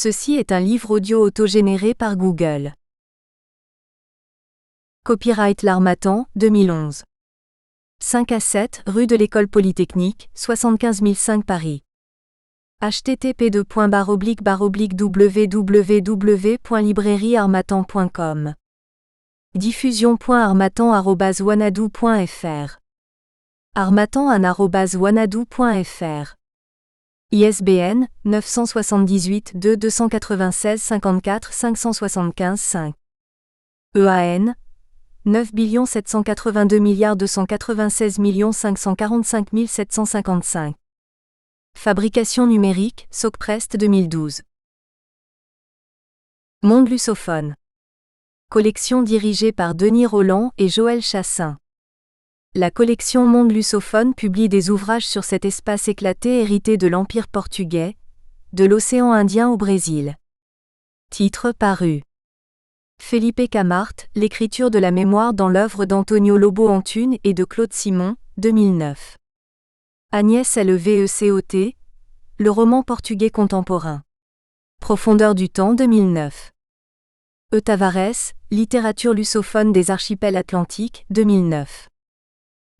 Ceci est un livre audio autogénéré par Google. Copyright L'Harmattan, 2011. 5 à 7, rue de l'École Polytechnique, 75 005 Paris. http://www.librairieharmattan.com. Diffusion.harmattan@wanadoo.fr. harmattan@wanadoo.fr. ISBN 978-2-296-54-575-5. EAN 9 782 296 545 755. Fabrication numérique, Socprest 2012. Monde lusophone. Collection dirigée par Denis Rolland et Joël Chassin. La collection Monde lusophone publie des ouvrages sur cet espace éclaté hérité de l'Empire portugais, de l'océan Indien au Brésil. Titre paru. Felipe Camart, l'écriture de la mémoire dans l'œuvre d'Antonio Lobo Antune et de Claude Simon, 2009. Agnès Levecot, le roman portugais contemporain. Profondeur du temps 2009. E. Tavares, littérature lusophone des archipels atlantiques, 2009.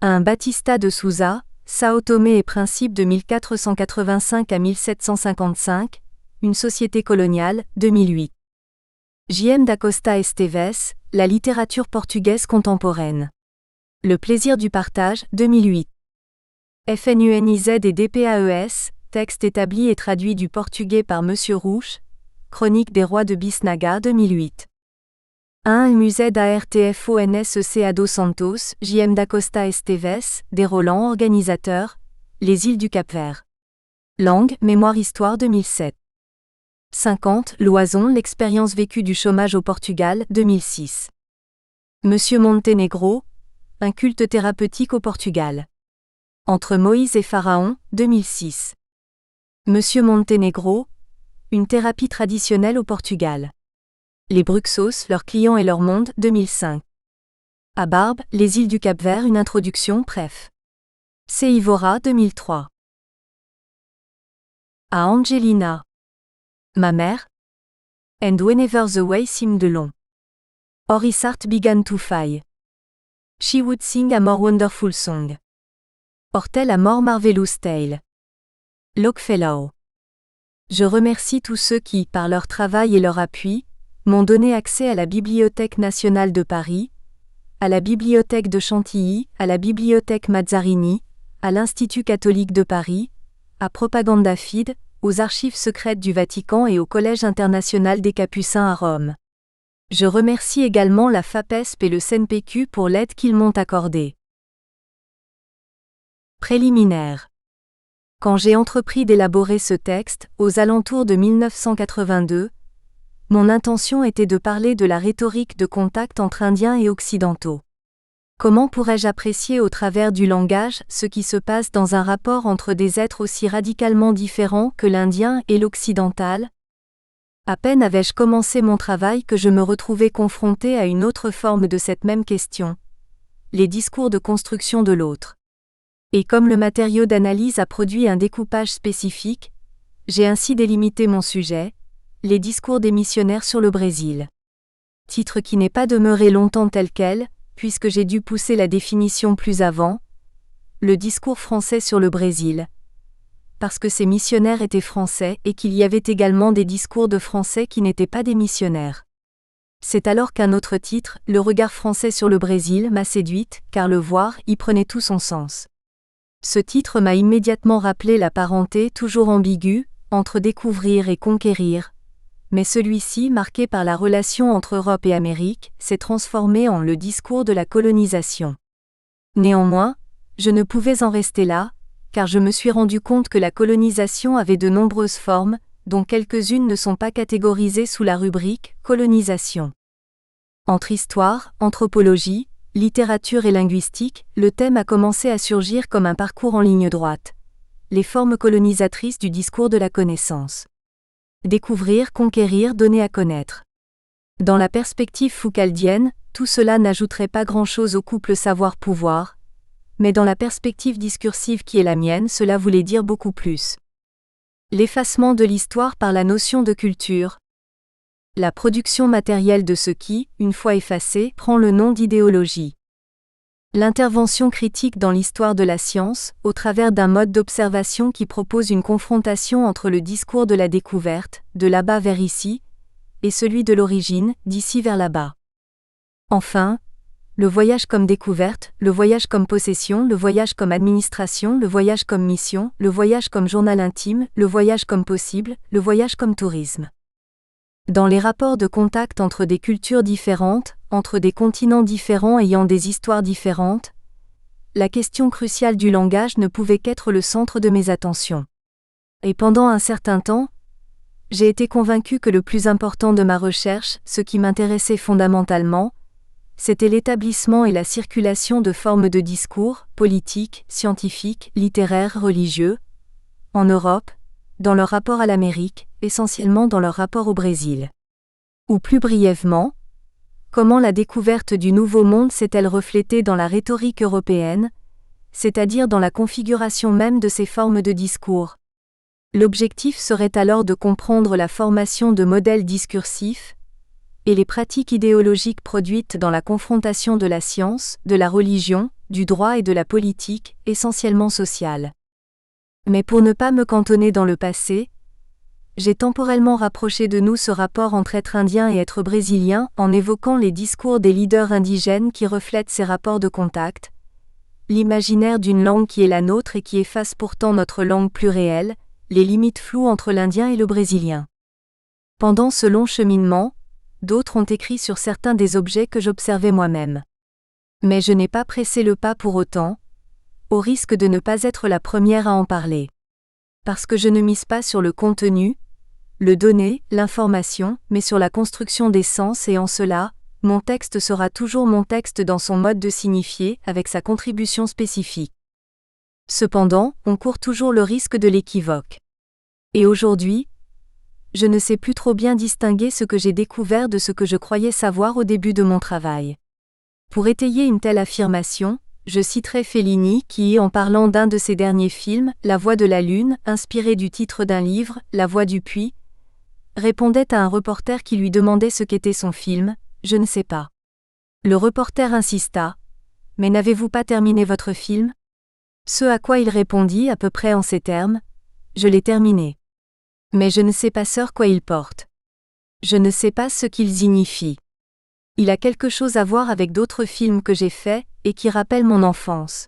1 Batista de Souza, Sao Tomé et Principe de 1485 à 1755, une société coloniale, 2008. J.M. da Costa Esteves, la littérature portugaise contemporaine. Le plaisir du partage, 2008. FNUNIZ et DPAES, texte établi et traduit du portugais par Monsieur Rouche, Chronique des rois de Bisnaga, 2008. 1 Musée d'ARTFONSEC dos Santos, J.M. da Costa Esteves, des Roland organisateur, Les îles du Cap-Vert. Langue, Mémoire Histoire 2007. 50 Loison, l'expérience vécue du chômage au Portugal, 2006. Monsieur Montenegro, un culte thérapeutique au Portugal. Entre Moïse et Pharaon, 2006. Monsieur Montenegro, une thérapie traditionnelle au Portugal. Les Bruxos, leurs clients et leur monde, 2005. À Barbe, les îles du Cap-Vert, une introduction, préf. C. Ivora, 2003. À Angelina. Ma mère. And whenever the way seemed long. Or his heart began to fail. She would sing a more wonderful song. Or tell a more marvelous tale. Longfellow. Je remercie tous ceux qui, par leur travail et leur appui, m'ont donné accès à la Bibliothèque nationale de Paris, à la Bibliothèque de Chantilly, à la Bibliothèque Mazzarini, à l'Institut catholique de Paris, à Propaganda Fide, aux archives secrètes du Vatican et au Collège international des Capucins à Rome. Je remercie également la FAPESP et le CNPq pour l'aide qu'ils m'ont accordée. Préliminaire. Quand j'ai entrepris d'élaborer ce texte, aux alentours de 1982, mon intention était de parler de la rhétorique de contact entre Indiens et Occidentaux. Comment pourrais-je apprécier au travers du langage ce qui se passe dans un rapport entre des êtres aussi radicalement différents que l'Indien et l'Occidental ? À peine avais-je commencé mon travail que je me retrouvais confronté à une autre forme de cette même question. Les discours de construction de l'autre. Et comme le matériau d'analyse a produit un découpage spécifique, j'ai ainsi délimité mon sujet, les discours des missionnaires sur le Brésil. Titre qui n'est pas demeuré longtemps tel quel, puisque j'ai dû pousser la définition plus avant, le discours français sur le Brésil. Parce que ces missionnaires étaient français et qu'il y avait également des discours de français qui n'étaient pas des missionnaires. C'est alors qu'un autre titre, le regard français sur le Brésil, m'a séduite, car le voir y prenait tout son sens. Ce titre m'a immédiatement rappelé la parenté toujours ambiguë, entre découvrir et conquérir, mais celui-ci, marqué par la relation entre Europe et Amérique, s'est transformé en le discours de la colonisation. Néanmoins, je ne pouvais en rester là, car je me suis rendu compte que la colonisation avait de nombreuses formes, dont quelques-unes ne sont pas catégorisées sous la rubrique « colonisation ». Entre histoire, anthropologie, littérature et linguistique, le thème a commencé à surgir comme un parcours en ligne droite. Les formes colonisatrices du discours de la connaissance. Découvrir, conquérir, donner à connaître. Dans la perspective foucaldienne, tout cela n'ajouterait pas grand-chose au couple savoir-pouvoir, mais dans la perspective discursive qui est la mienne, cela voulait dire beaucoup plus. L'effacement de l'histoire par la notion de culture. La production matérielle de ce qui, une fois effacé, prend le nom d'idéologie. L'intervention critique dans l'histoire de la science, au travers d'un mode d'observation qui propose une confrontation entre le discours de la découverte, de là-bas vers ici, et celui de l'origine, d'ici vers là-bas. Enfin, le voyage comme découverte, le voyage comme possession, le voyage comme administration, le voyage comme mission, le voyage comme journal intime, le voyage comme possible, le voyage comme tourisme. Dans les rapports de contact entre des cultures différentes, entre des continents différents ayant des histoires différentes, la question cruciale du langage ne pouvait qu'être le centre de mes attentions. Et pendant un certain temps, j'ai été convaincu que le plus important de ma recherche, ce qui m'intéressait fondamentalement, c'était l'établissement et la circulation de formes de discours, politiques, scientifiques, littéraires, religieux, en Europe, dans leur rapport à l'Amérique, essentiellement dans leur rapport au Brésil. Ou plus brièvement, comment la découverte du Nouveau Monde s'est-elle reflétée dans la rhétorique européenne, c'est-à-dire dans la configuration même de ces formes de discours. L'objectif serait alors de comprendre la formation de modèles discursifs et les pratiques idéologiques produites dans la confrontation de la science, de la religion, du droit et de la politique, essentiellement sociale. Mais pour ne pas me cantonner dans le passé, j'ai temporellement rapproché de nous ce rapport entre être indien et être brésilien en évoquant les discours des leaders indigènes qui reflètent ces rapports de contact, l'imaginaire d'une langue qui est la nôtre et qui efface pourtant notre langue plus réelle, les limites floues entre l'indien et le brésilien. Pendant ce long cheminement, d'autres ont écrit sur certains des objets que j'observais moi-même. Mais je n'ai pas pressé le pas pour autant, au risque de ne pas être la première à en parler. Parce que je ne mise pas sur le contenu, le donné, l'information, mais sur la construction des sens et en cela, mon texte sera toujours mon texte dans son mode de signifier, avec sa contribution spécifique. Cependant, on court toujours le risque de l'équivoque. Et aujourd'hui, je ne sais plus trop bien distinguer ce que j'ai découvert de ce que je croyais savoir au début de mon travail. Pour étayer une telle affirmation, je citerai Fellini qui, en parlant d'un de ses derniers films, La Voix de la Lune, inspiré du titre d'un livre, La Voix du Puits, répondait à un reporter qui lui demandait ce qu'était son film, « Je ne sais pas ». Le reporter insista, « Mais n'avez-vous pas terminé votre film ?» Ce à quoi il répondit à peu près en ces termes, « Je l'ai terminé. Mais je ne sais pas sur quoi il porte. Je ne sais pas ce qu'il signifie. Il a quelque chose à voir avec d'autres films que j'ai faits, et qui rappellent mon enfance.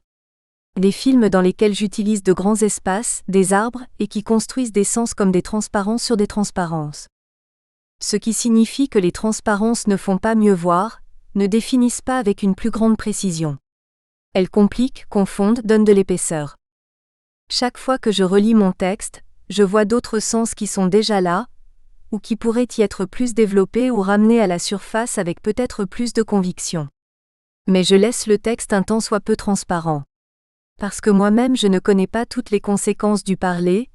Des films dans lesquels j'utilise de grands espaces, des arbres, et qui construisent des sens comme des transparences sur des transparences. Ce qui signifie que les transparences ne font pas mieux voir, ne définissent pas avec une plus grande précision. Elles compliquent, confondent, donnent de l'épaisseur. Chaque fois que je relis mon texte, je vois d'autres sens qui sont déjà là, ou qui pourraient y être plus développés ou ramenés à la surface avec peut-être plus de conviction. Mais je laisse le texte un tant soit peu transparent. Parce que moi-même je ne connais pas toutes les conséquences du parler,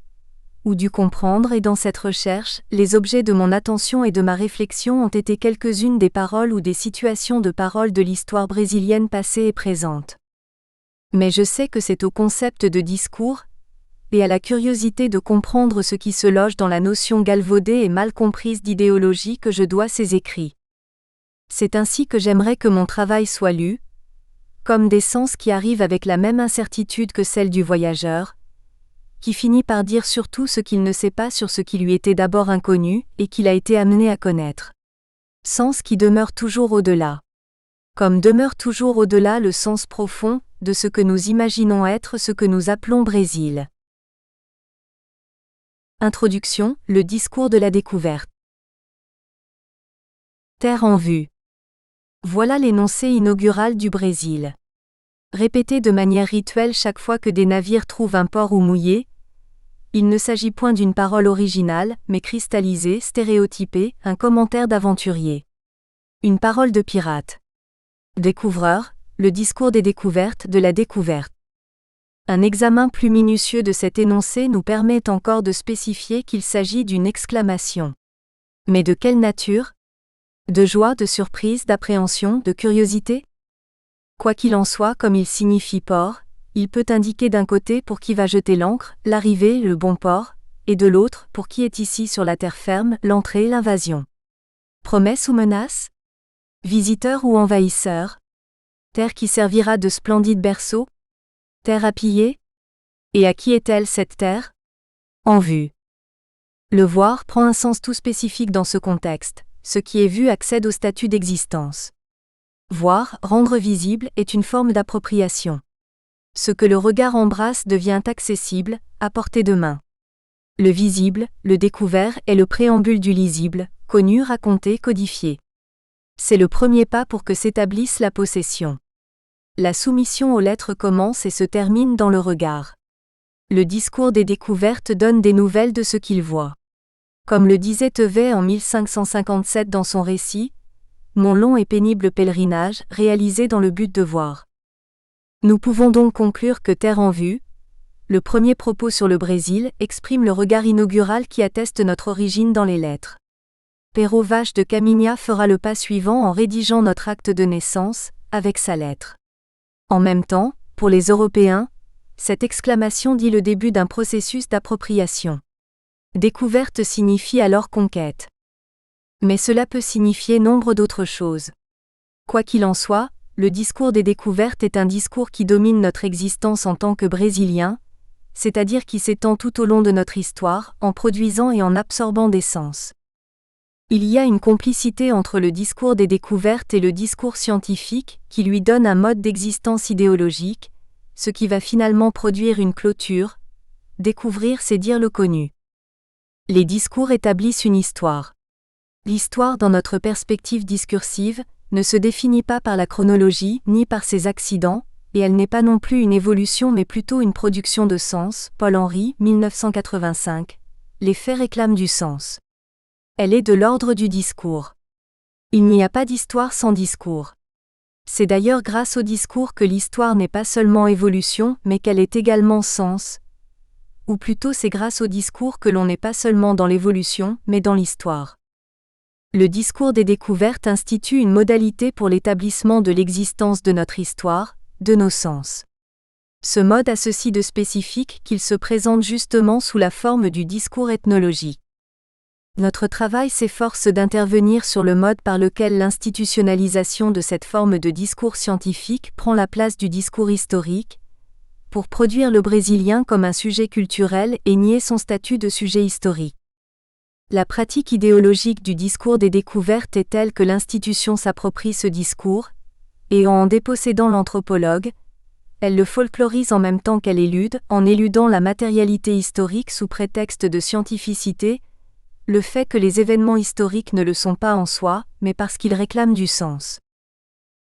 ou du comprendre et dans cette recherche, les objets de mon attention et de ma réflexion ont été quelques-unes des paroles ou des situations de paroles de l'histoire brésilienne passée et présente. Mais je sais que c'est au concept de discours, et à la curiosité de comprendre ce qui se loge dans la notion galvaudée et mal comprise d'idéologie que je dois ces écrits. C'est ainsi que j'aimerais que mon travail soit lu, comme des sens qui arrivent avec la même incertitude que celle du voyageur, qui finit par dire surtout ce qu'il ne sait pas sur ce qui lui était d'abord inconnu et qu'il a été amené à connaître. Sens qui demeure toujours au-delà. Comme demeure toujours au-delà le sens profond de ce que nous imaginons être ce que nous appelons Brésil. Introduction, le discours de la découverte. Terre en vue. Voilà l'énoncé inaugural du Brésil. Répété de manière rituelle chaque fois que des navires trouvent un port ou mouillé, il ne s'agit point d'une parole originale, mais cristallisée, stéréotypée, un commentaire d'aventurier. Une parole de pirate. Découvreur, le discours des découvertes, de la découverte. Un examen plus minutieux de cet énoncé nous permet encore de spécifier qu'il s'agit d'une exclamation. Mais de quelle nature ? De joie, de surprise, d'appréhension, de curiosité ? Quoi qu'il en soit, comme il signifie port, il peut indiquer d'un côté pour qui va jeter l'ancre, l'arrivée, le bon port, et de l'autre, pour qui est ici sur la terre ferme, l'entrée, l'invasion. Promesse ou menace? Visiteur ou envahisseur? Terre qui servira de splendide berceau? Terre à piller? Et à qui est-elle cette terre? En vue. Le voir prend un sens tout spécifique dans ce contexte. Ce qui est vu accède au statut d'existence. Voir, rendre visible, est une forme d'appropriation. Ce que le regard embrasse devient accessible, à portée de main. Le visible, le découvert, est le préambule du lisible, connu, raconté, codifié. C'est le premier pas pour que s'établisse la possession. La soumission aux lettres commence et se termine dans le regard. Le discours des découvertes donne des nouvelles de ce qu'il voit. Comme le disait Tevet en 1557 dans son récit, « Mon long et pénible pèlerinage, réalisé dans le but de voir ». Nous pouvons donc conclure que Terre en vue, le premier propos sur le Brésil, exprime le regard inaugural qui atteste notre origine dans les lettres. Pero Vaz de Caminha fera le pas suivant en rédigeant notre acte de naissance, avec sa lettre. En même temps, pour les Européens, cette exclamation dit le début d'un processus d'appropriation. Découverte signifie alors conquête. Mais cela peut signifier nombre d'autres choses. Quoi qu'il en soit, le discours des découvertes est un discours qui domine notre existence en tant que Brésiliens, c'est-à-dire qui s'étend tout au long de notre histoire, en produisant et en absorbant des sens. Il y a une complicité entre le discours des découvertes et le discours scientifique, qui lui donne un mode d'existence idéologique, ce qui va finalement produire une clôture. Découvrir, c'est dire le connu. Les discours établissent une histoire. L'histoire, dans notre perspective discursive, ne se définit pas par la chronologie, ni par ses accidents, et elle n'est pas non plus une évolution mais plutôt une production de sens. Paul Henry, 1985. Les faits réclament du sens. Elle est de l'ordre du discours. Il n'y a pas d'histoire sans discours. C'est d'ailleurs grâce au discours que l'histoire n'est pas seulement évolution, mais qu'elle est également sens. Ou plutôt c'est grâce au discours que l'on n'est pas seulement dans l'évolution, mais dans l'histoire. Le discours des découvertes institue une modalité pour l'établissement de l'existence de notre histoire, de nos sens. Ce mode a ceci de spécifique qu'il se présente justement sous la forme du discours ethnologique. Notre travail s'efforce d'intervenir sur le mode par lequel l'institutionnalisation de cette forme de discours scientifique prend la place du discours historique, pour produire le brésilien comme un sujet culturel et nier son statut de sujet historique. La pratique idéologique du discours des découvertes est telle que l'institution s'approprie ce discours, et en dépossédant l'anthropologue, elle le folklorise en même temps qu'elle élude, en éludant la matérialité historique sous prétexte de scientificité, le fait que les événements historiques ne le sont pas en soi, mais parce qu'ils réclament du sens.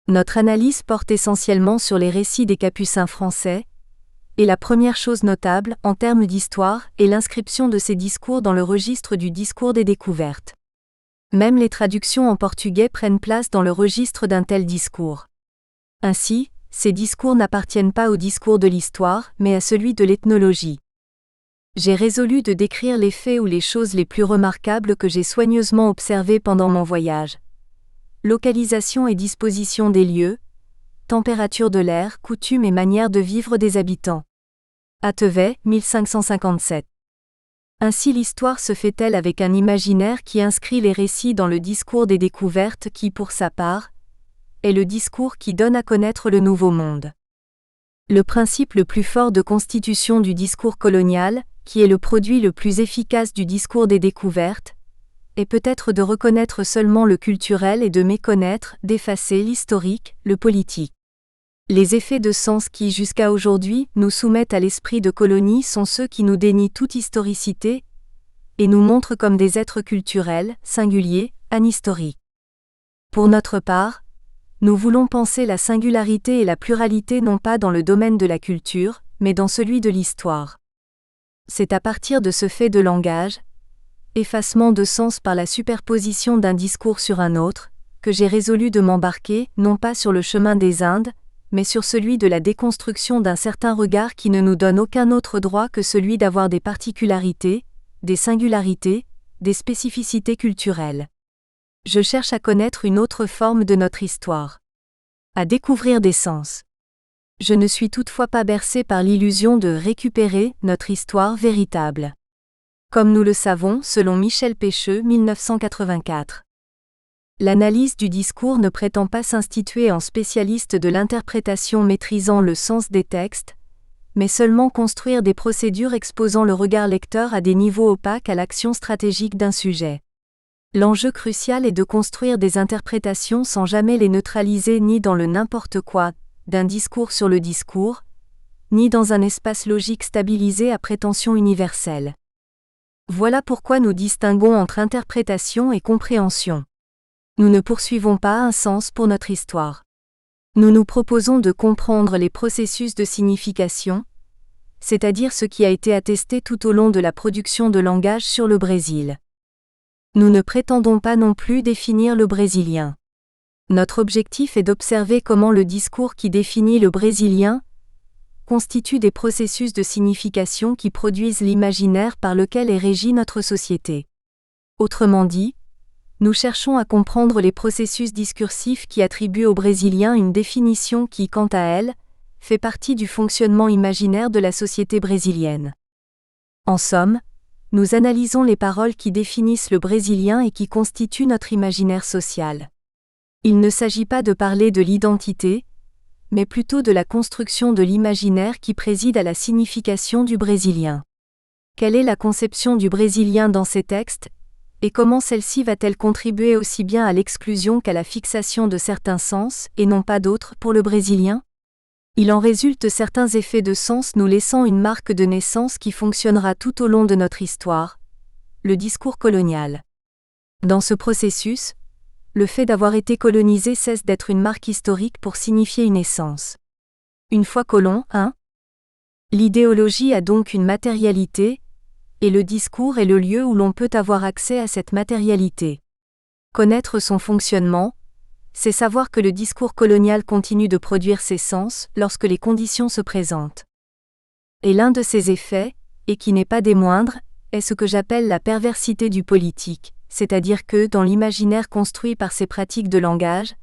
Notre analyse porte essentiellement sur les récits des Capucins français, et la première chose notable, en termes d'histoire, est l'inscription de ces discours dans le registre du discours des découvertes. Même les traductions en portugais prennent place dans le registre d'un tel discours. Ainsi, ces discours n'appartiennent pas au discours de l'histoire, mais à celui de l'ethnologie. J'ai résolu de décrire les faits ou les choses les plus remarquables que j'ai soigneusement observées pendant mon voyage. Localisation et disposition des lieux, température de l'air, coutumes et manières de vivre des habitants. Tevet, 1557. Ainsi l'histoire se fait-elle avec un imaginaire qui inscrit les récits dans le discours des découvertes qui, pour sa part, est le discours qui donne à connaître le Nouveau Monde. Le principe le plus fort de constitution du discours colonial, qui est le produit le plus efficace du discours des découvertes, est peut-être de reconnaître seulement le culturel et de méconnaître, d'effacer l'historique, le politique. Les effets de sens qui, jusqu'à aujourd'hui, nous soumettent à l'esprit de colonie sont ceux qui nous dénient toute historicité et nous montrent comme des êtres culturels, singuliers, anhistoriques. Pour notre part, nous voulons penser la singularité et la pluralité non pas dans le domaine de la culture, mais dans celui de l'histoire. C'est à partir de ce fait de langage, effacement de sens par la superposition d'un discours sur un autre, que j'ai résolu de m'embarquer, non pas sur le chemin des Indes, mais sur celui de la déconstruction d'un certain regard qui ne nous donne aucun autre droit que celui d'avoir des particularités, des singularités, des spécificités culturelles. Je cherche à connaître une autre forme de notre histoire. À découvrir des sens. Je ne suis toutefois pas bercé par l'illusion de récupérer notre histoire véritable. Comme nous le savons, selon Michel Pecheux, 1984. L'analyse du discours ne prétend pas s'instituer en spécialiste de l'interprétation maîtrisant le sens des textes, mais seulement construire des procédures exposant le regard lecteur à des niveaux opaques à l'action stratégique d'un sujet. L'enjeu crucial est de construire des interprétations sans jamais les neutraliser ni dans le n'importe quoi d'un discours sur le discours, ni dans un espace logique stabilisé à prétention universelle. Voilà pourquoi nous distinguons entre interprétation et compréhension. Nous ne poursuivons pas un sens pour notre histoire. Nous nous proposons de comprendre les processus de signification, c'est-à-dire ce qui a été attesté tout au long de la production de langage sur le Brésil. Nous ne prétendons pas non plus définir le brésilien. Notre objectif est d'observer comment le discours qui définit le brésilien constitue des processus de signification qui produisent l'imaginaire par lequel est régie notre société. Autrement dit, nous cherchons à comprendre les processus discursifs qui attribuent au brésilien une définition qui, quant à elle, fait partie du fonctionnement imaginaire de la société brésilienne. En somme, nous analysons les paroles qui définissent le brésilien et qui constituent notre imaginaire social. Il ne s'agit pas de parler de l'identité, mais plutôt de la construction de l'imaginaire qui préside à la signification du brésilien. Quelle est la conception du brésilien dans ces textes, et comment celle-ci va-t-elle contribuer aussi bien à l'exclusion qu'à la fixation de certains sens, et non pas d'autres, pour le brésilien ? Il en résulte certains effets de sens nous laissant une marque de naissance qui fonctionnera tout au long de notre histoire, le discours colonial. Dans ce processus, le fait d'avoir été colonisé cesse d'être une marque historique pour signifier une essence. Une fois colon, l'idéologie a donc une matérialité, et le discours est le lieu où l'on peut avoir accès à cette matérialité. Connaître son fonctionnement, c'est savoir que le discours colonial continue de produire ses sens lorsque les conditions se présentent. Et l'un de ses effets, et qui n'est pas des moindres, est ce que j'appelle la perversité du politique, c'est-à-dire que, dans l'imaginaire construit par ces pratiques de langage,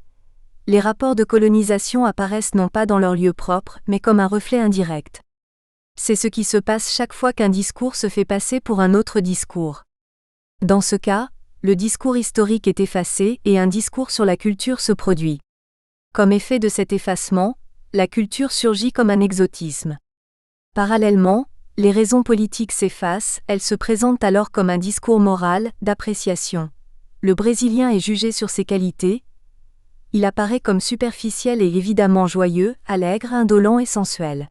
les rapports de colonisation apparaissent non pas dans leur lieu propre, mais comme un reflet indirect. C'est ce qui se passe chaque fois qu'un discours se fait passer pour un autre discours. Dans ce cas, le discours historique est effacé et un discours sur la culture se produit. Comme effet de cet effacement, la culture surgit comme un exotisme. Parallèlement, les raisons politiques s'effacent, elles se présentent alors comme un discours moral, d'appréciation. Le Brésilien est jugé sur ses qualités. Il apparaît comme superficiel et évidemment joyeux, allègre, indolent et sensuel.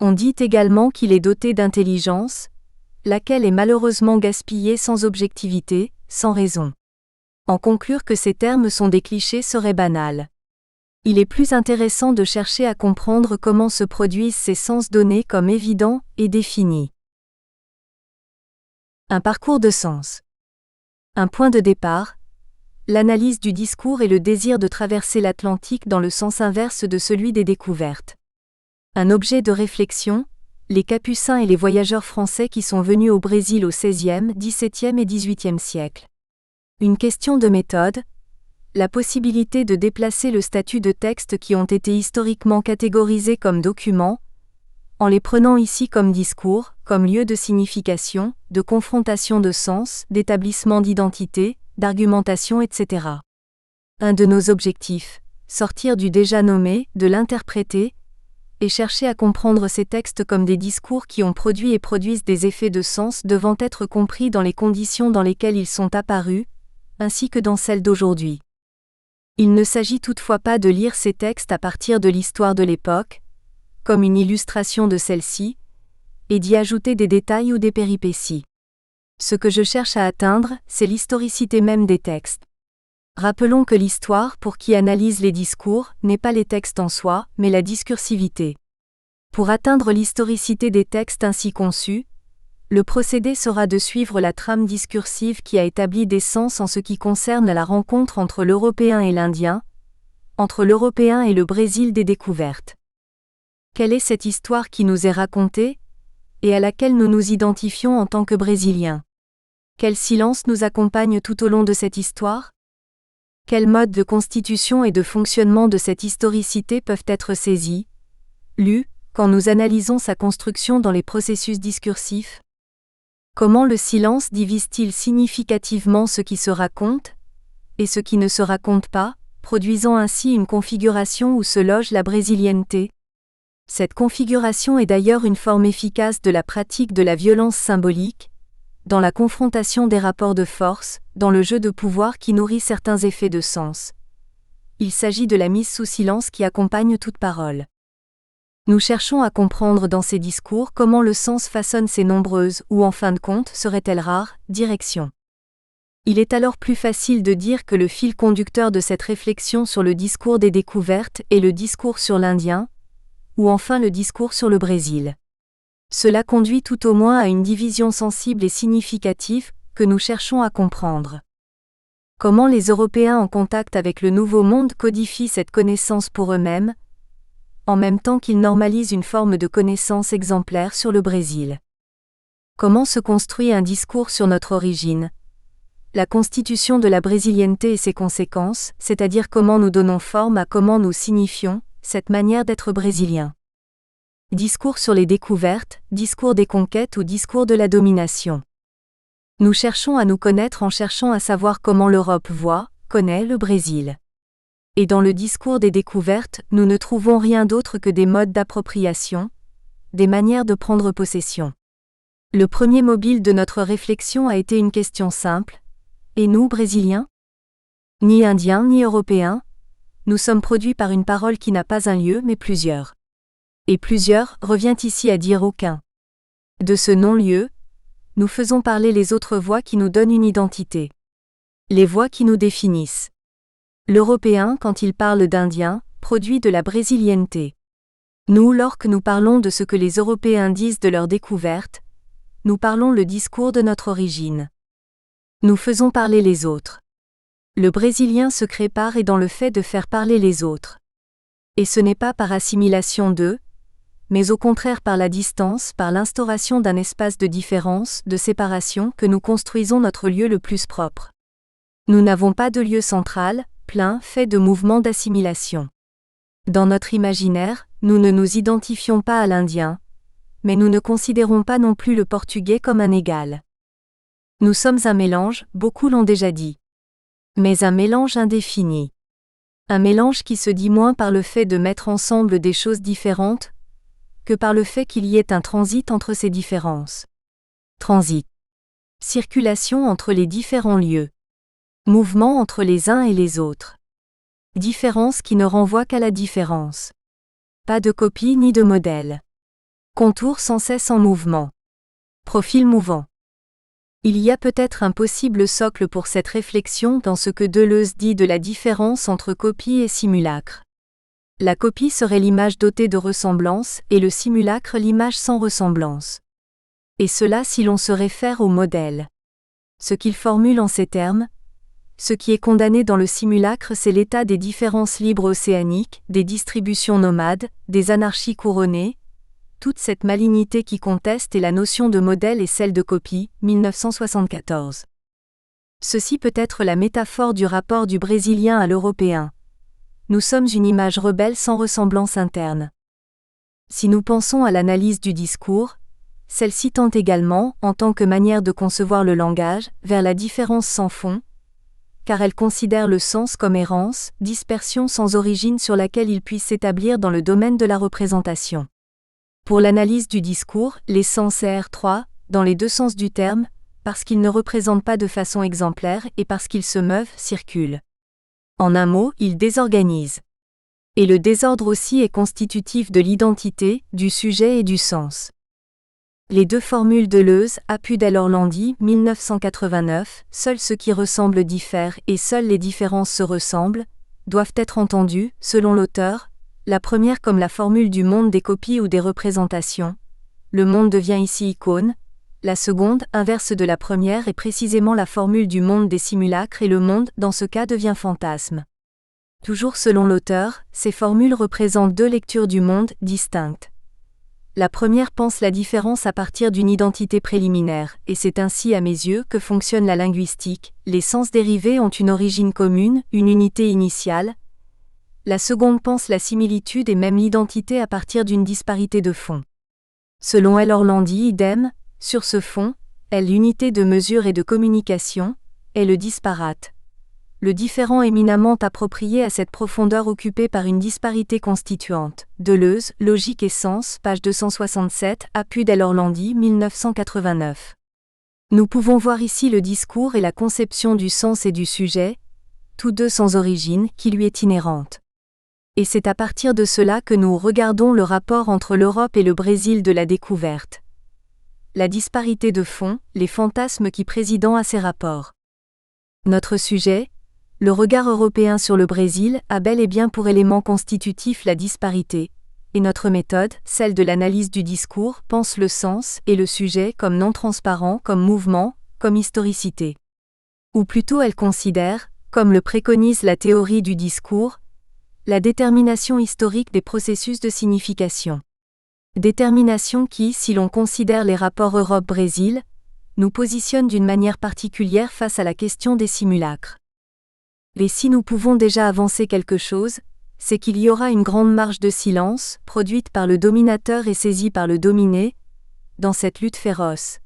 On dit également qu'il est doté d'intelligence, laquelle est malheureusement gaspillée sans objectivité, sans raison. En conclure que ces termes sont des clichés serait banal. Il est plus intéressant de chercher à comprendre comment se produisent ces sens donnés comme évidents et définis. Un parcours de sens. Un point de départ, l'analyse du discours et le désir de traverser l'Atlantique dans le sens inverse de celui des découvertes. Un objet de réflexion, les Capucins et les voyageurs français qui sont venus au Brésil au XVIe, XVIIe et XVIIIe siècle. Une question de méthode, la possibilité de déplacer le statut de textes qui ont été historiquement catégorisés comme documents, en les prenant ici comme discours, comme lieu de signification, de confrontation de sens, d'établissement d'identité, d'argumentation, etc. Un de nos objectifs, sortir du déjà nommé, de l'interpréter, et chercher à comprendre ces textes comme des discours qui ont produit et produisent des effets de sens devant être compris dans les conditions dans lesquelles ils sont apparus, ainsi que dans celles d'aujourd'hui. Il ne s'agit toutefois pas de lire ces textes à partir de l'histoire de l'époque, comme une illustration de celle-ci, et d'y ajouter des détails ou des péripéties. Ce que je cherche à atteindre, c'est l'historicité même des textes. Rappelons que l'histoire, pour qui analyse les discours, n'est pas les textes en soi, mais la discursivité. Pour atteindre l'historicité des textes ainsi conçus, le procédé sera de suivre la trame discursive qui a établi des sens en ce qui concerne la rencontre entre l'Européen et l'Indien, entre l'Européen et le Brésil des découvertes. Quelle est cette histoire qui nous est racontée, et à laquelle nous nous identifions en tant que Brésiliens? Quel silence nous accompagne tout au long de cette histoire? Quels modes de constitution et de fonctionnement de cette historicité peuvent être saisis, lus, quand nous analysons sa construction dans les processus discursifs? Comment le silence divise-t-il significativement ce qui se raconte et ce qui ne se raconte pas, produisant ainsi une configuration où se loge la brésilienneté? Cette configuration est d'ailleurs une forme efficace de la pratique de la violence symbolique, dans la confrontation des rapports de force, dans le jeu de pouvoir qui nourrit certains effets de sens. Il s'agit de la mise sous silence qui accompagne toute parole. Nous cherchons à comprendre dans ces discours comment le sens façonne ces nombreuses, ou en fin de compte seraient-elles rares, directions. Il est alors plus facile de dire que le fil conducteur de cette réflexion sur le discours des découvertes est le discours sur l'Indien, ou enfin le discours sur le Brésil. Cela conduit tout au moins à une division sensible et significative que nous cherchons à comprendre. Comment les Européens en contact avec le Nouveau Monde codifient cette connaissance pour eux-mêmes, en même temps qu'ils normalisent une forme de connaissance exemplaire sur le Brésil. Comment se construit un discours sur notre origine, la constitution de la brésilienneté et ses conséquences, c'est-à-dire comment nous donnons forme à comment nous signifions cette manière d'être brésilien. Discours sur les découvertes, discours des conquêtes ou discours de la domination. Nous cherchons à nous connaître en cherchant à savoir comment l'Europe voit, connaît le Brésil. Et dans le discours des découvertes, nous ne trouvons rien d'autre que des modes d'appropriation, des manières de prendre possession. Le premier mobile de notre réflexion a été une question simple. Et nous, Brésiliens? Ni Indiens ni Européens, nous sommes produits par une parole qui n'a pas un lieu mais plusieurs. Et plusieurs revient ici à dire aucun. De ce non-lieu, nous faisons parler les autres voix qui nous donnent une identité. Les voix qui nous définissent. L'Européen, quand il parle d'Indien, produit de la brésilienneté. Nous, lorsque nous parlons de ce que les Européens disent de leur découverte, nous parlons le discours de notre origine. Nous faisons parler les autres. Le Brésilien se crée par et dans le fait de faire parler les autres. Et ce n'est pas par assimilation d'eux, mais au contraire par la distance, par l'instauration d'un espace de différence, de séparation que nous construisons notre lieu le plus propre. Nous n'avons pas de lieu central, plein, fait de mouvements d'assimilation. Dans notre imaginaire, nous ne nous identifions pas à l'Indien, mais nous ne considérons pas non plus le Portugais comme un égal. Nous sommes un mélange, beaucoup l'ont déjà dit. Mais un mélange indéfini. Un mélange qui se dit moins par le fait de mettre ensemble des choses différentes, que par le fait qu'il y ait un transit entre ces différences. Transit. Circulation entre les différents lieux. Mouvement entre les uns et les autres. Différence qui ne renvoie qu'à la différence. Pas de copie ni de modèle. Contour sans cesse en mouvement. Profil mouvant. Il y a peut-être un possible socle pour cette réflexion dans ce que Deleuze dit de la différence entre copie et simulacre. La copie serait l'image dotée de ressemblance et le simulacre l'image sans ressemblance. Et cela si l'on se réfère au modèle. Ce qu'il formule en ces termes, ce qui est condamné dans le simulacre, c'est l'état des différences libres océaniques, des distributions nomades, des anarchies couronnées, toute cette malignité qui conteste et la notion de modèle et celle de copie, 1974. Ceci peut être la métaphore du rapport du Brésilien à l'Européen. Nous sommes une image rebelle sans ressemblance interne. Si nous pensons à l'analyse du discours, celle-ci tend également, en tant que manière de concevoir le langage, vers la différence sans fond, car elle considère le sens comme errance, dispersion sans origine sur laquelle il puisse s'établir dans le domaine de la représentation. Pour l'analyse du discours, les sens R3, dans les deux sens du terme, parce qu'ils ne représentent pas de façon exemplaire et parce qu'ils se meuvent, circulent. En un mot, ils désorganisent. Et le désordre aussi est constitutif de l'identité, du sujet et du sens. Les deux formules de Deleuze, Apud-Orlandi, 1989, seuls ceux qui ressemblent diffèrent et seules les différences se ressemblent, doivent être entendues, selon l'auteur, la première comme la formule du monde des copies ou des représentations. Le monde devient ici icône. La seconde, inverse de la première, est précisément la formule du monde des simulacres et le monde, dans ce cas, devient fantasme. Toujours selon l'auteur, ces formules représentent deux lectures du monde, distinctes. La première pense la différence à partir d'une identité préliminaire, et c'est ainsi à mes yeux que fonctionne la linguistique. Les sens dérivés ont une origine commune, une unité initiale. La seconde pense la similitude et même l'identité à partir d'une disparité de fond. Selon Orlandi, idem, sur ce fond, L. L'unité de mesure et de communication, est le disparate. Le différent éminemment approprié à cette profondeur occupée par une disparité constituante. Deleuze, Logique et sens, page 267, Apud L. Orlandi, 1989. Nous pouvons voir ici le discours et la conception du sens et du sujet, tous deux sans origine, qui lui est inhérente. Et c'est à partir de cela que nous regardons le rapport entre l'Europe et le Brésil de la découverte. La disparité de fond, les fantasmes qui président à ces rapports. Notre sujet, le regard européen sur le Brésil, a bel et bien pour élément constitutif la disparité, et notre méthode, celle de l'analyse du discours, pense le sens et le sujet comme non transparent, comme mouvement, comme historicité. Ou plutôt elle considère, comme le préconise la théorie du discours, la détermination historique des processus de signification. Détermination qui, si l'on considère les rapports Europe-Brésil, nous positionne d'une manière particulière face à la question des simulacres. Et si nous pouvons déjà avancer quelque chose, c'est qu'il y aura une grande marge de silence, produite par le dominateur et saisie par le dominé, dans cette lutte féroce.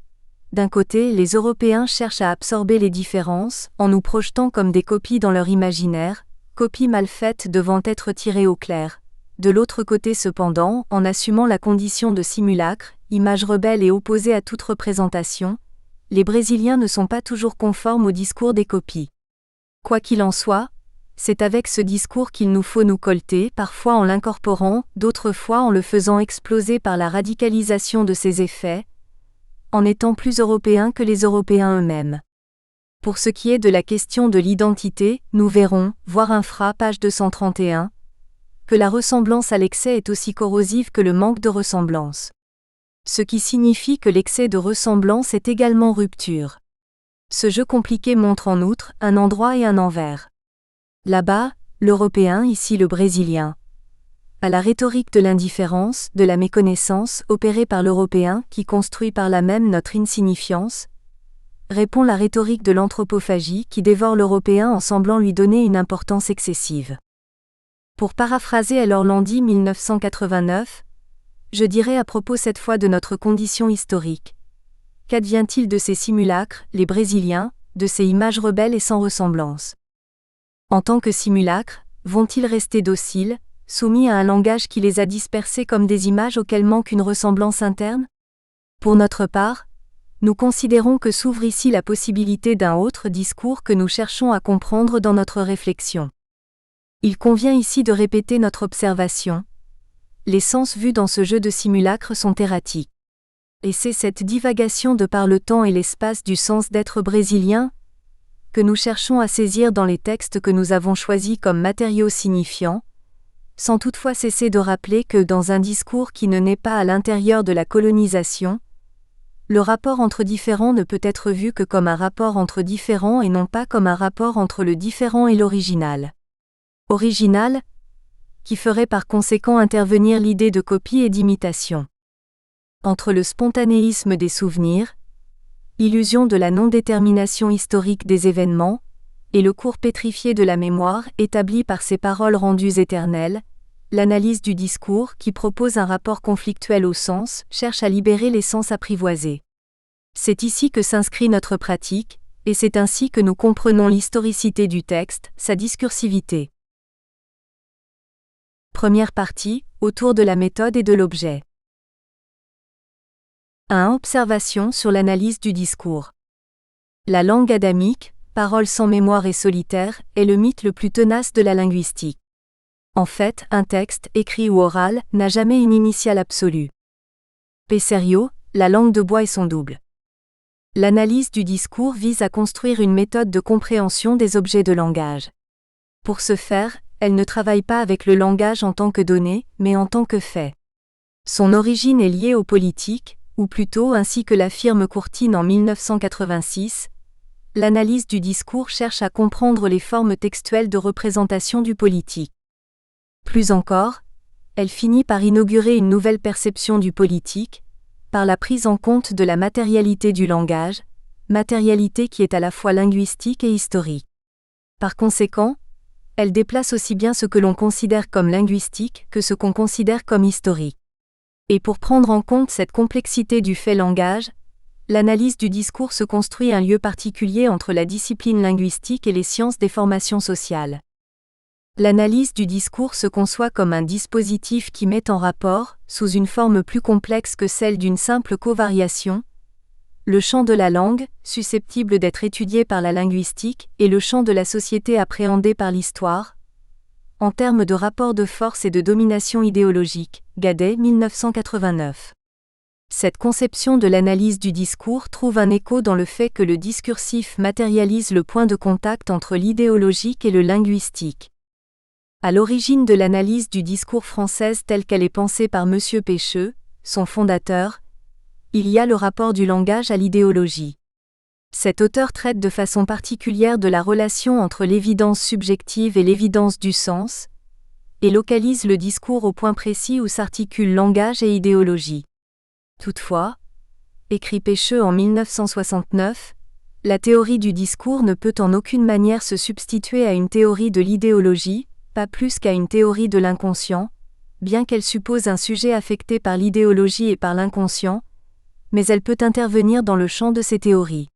D'un côté, les Européens cherchent à absorber les différences, en nous projetant comme des copies dans leur imaginaire, copies mal faites devant être tirées au clair. De l'autre côté cependant, en assumant la condition de simulacre, image rebelle et opposée à toute représentation, les Brésiliens ne sont pas toujours conformes au discours des copies. Quoi qu'il en soit, c'est avec ce discours qu'il nous faut nous colter, parfois en l'incorporant, d'autres fois en le faisant exploser par la radicalisation de ses effets, en étant plus européens que les Européens eux-mêmes. Pour ce qui est de la question de l'identité, nous verrons, voir infra page 231, que la ressemblance à l'excès est aussi corrosive que le manque de ressemblance. Ce qui signifie que l'excès de ressemblance est également rupture. Ce jeu compliqué montre en outre un endroit et un envers. Là-bas, l'Européen, ici le Brésilien. À la rhétorique de l'indifférence, de la méconnaissance, opérée par l'Européen, qui construit par là même notre insignifiance, répond la rhétorique de l'anthropophagie qui dévore l'Européen en semblant lui donner une importance excessive. Pour paraphraser L. Orlandi 1989, je dirais à propos cette fois de notre condition historique. Qu'advient-il de ces simulacres, les Brésiliens, de ces images rebelles et sans ressemblance? En tant que simulacres, vont-ils rester dociles, soumis à un langage qui les a dispersés comme des images auxquelles manque une ressemblance interne? Pour notre part, nous considérons que s'ouvre ici la possibilité d'un autre discours que nous cherchons à comprendre dans notre réflexion. Il convient ici de répéter notre observation. Les sens vus dans ce jeu de simulacres sont erratiques. Et c'est cette divagation de par le temps et l'espace du sens d'être brésilien que nous cherchons à saisir dans les textes que nous avons choisis comme matériaux signifiants, sans toutefois cesser de rappeler que dans un discours qui ne naît pas à l'intérieur de la colonisation, le rapport entre différents ne peut être vu que comme un rapport entre différents et non pas comme un rapport entre le différent et l'original. Original, qui ferait par conséquent intervenir l'idée de copie et d'imitation. Entre le spontanéisme des souvenirs, illusion de la non-détermination historique des événements, et le cours pétrifié de la mémoire établi par ces paroles rendues éternelles, l'analyse du discours qui propose un rapport conflictuel au sens cherche à libérer les sens apprivoisés. C'est ici que s'inscrit notre pratique, et c'est ainsi que nous comprenons l'historicité du texte, sa discursivité. Première partie, autour de la méthode et de l'objet. 1. Observation sur l'analyse du discours. La langue adamique, parole sans mémoire et solitaire, est le mythe le plus tenace de la linguistique. En fait, un texte, écrit ou oral, n'a jamais une initiale absolue. Pesserio, la langue de bois et son double. L'analyse du discours vise à construire une méthode de compréhension des objets de langage. Pour ce faire, elle ne travaille pas avec le langage en tant que donnée, mais en tant que fait. Son origine est liée au politique, ou plutôt, ainsi que l'affirme Courtine en 1986, l'analyse du discours cherche à comprendre les formes textuelles de représentation du politique. Plus encore, elle finit par inaugurer une nouvelle perception du politique, par la prise en compte de la matérialité du langage, matérialité qui est à la fois linguistique et historique. Par conséquent, elle déplace aussi bien ce que l'on considère comme linguistique que ce qu'on considère comme historique. Et pour prendre en compte cette complexité du fait langage, l'analyse du discours se construit un lieu particulier entre la discipline linguistique et les sciences des formations sociales. L'analyse du discours se conçoit comme un dispositif qui met en rapport, sous une forme plus complexe que celle d'une simple covariation, le champ de la langue, susceptible d'être étudié par la linguistique, et le champ de la société appréhendé par l'histoire, en termes de rapport de force et de domination idéologique. Gadet, 1989. Cette conception de l'analyse du discours trouve un écho dans le fait que le discursif matérialise le point de contact entre l'idéologique et le linguistique. À l'origine de l'analyse du discours française telle qu'elle est pensée par M. Pecheux, son fondateur, il y a le rapport du langage à l'idéologie. Cet auteur traite de façon particulière de la relation entre l'évidence subjective et l'évidence du sens, et localise le discours au point précis où s'articulent langage et idéologie. Toutefois, écrit Pecheux en 1969, la théorie du discours ne peut en aucune manière se substituer à une théorie de l'idéologie, pas plus qu'à une théorie de l'inconscient, bien qu'elle suppose un sujet affecté par l'idéologie et par l'inconscient, mais elle peut intervenir dans le champ de ces théories.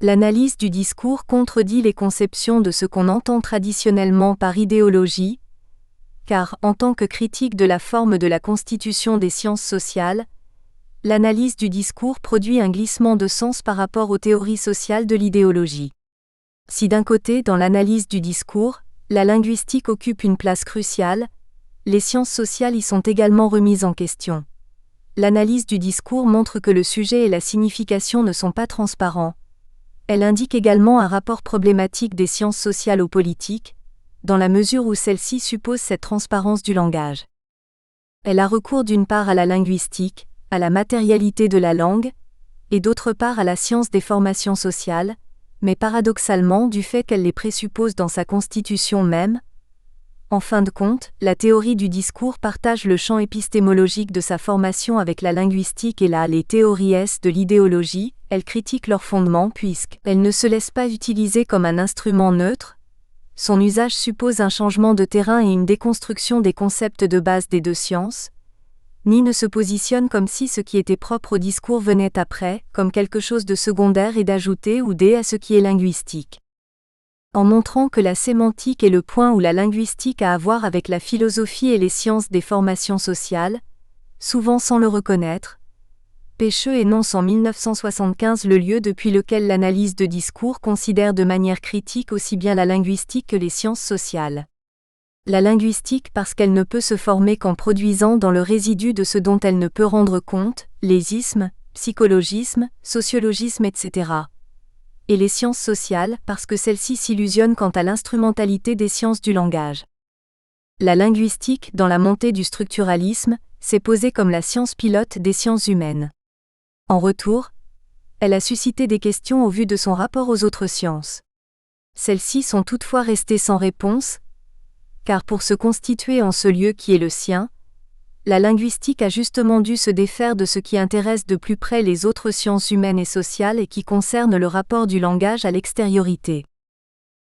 L'analyse du discours contredit les conceptions de ce qu'on entend traditionnellement par idéologie, car, en tant que critique de la forme de la constitution des sciences sociales, l'analyse du discours produit un glissement de sens par rapport aux théories sociales de l'idéologie. Si d'un côté, dans l'analyse du discours, la linguistique occupe une place cruciale, les sciences sociales y sont également remises en question. L'analyse du discours montre que le sujet et la signification ne sont pas transparents. Elle indique également un rapport problématique des sciences sociales aux politiques, dans la mesure où celle-ci suppose cette transparence du langage. Elle a recours d'une part à la linguistique, à la matérialité de la langue, et d'autre part à la science des formations sociales, mais paradoxalement du fait qu'elle les présuppose dans sa constitution même. En fin de compte, la théorie du discours partage le champ épistémologique de sa formation avec la linguistique et les théories de l'idéologie, elle critique leur fondement puisqu'elle ne se laisse pas utiliser comme un instrument neutre. Son usage suppose un changement de terrain et une déconstruction des concepts de base des deux sciences, ni ne se positionne comme si ce qui était propre au discours venait après, comme quelque chose de secondaire et d'ajouter ou à ce qui est linguistique. En montrant que la sémantique est le point où la linguistique a à voir avec la philosophie et les sciences des formations sociales, souvent sans le reconnaître, Pecheux énonce en 1975 le lieu depuis lequel l'analyse de discours considère de manière critique aussi bien la linguistique que les sciences sociales. La linguistique parce qu'elle ne peut se former qu'en produisant dans le résidu de ce dont elle ne peut rendre compte, les ismes, psychologisme, sociologisme, etc. Et les sciences sociales parce que celles-ci s'illusionnent quant à l'instrumentalité des sciences du langage. La linguistique, dans la montée du structuralisme, s'est posée comme la science pilote des sciences humaines. En retour, elle a suscité des questions au vu de son rapport aux autres sciences. Celles-ci sont toutefois restées sans réponse, car pour se constituer en ce lieu qui est le sien, la linguistique a justement dû se défaire de ce qui intéresse de plus près les autres sciences humaines et sociales et qui concerne le rapport du langage à l'extériorité.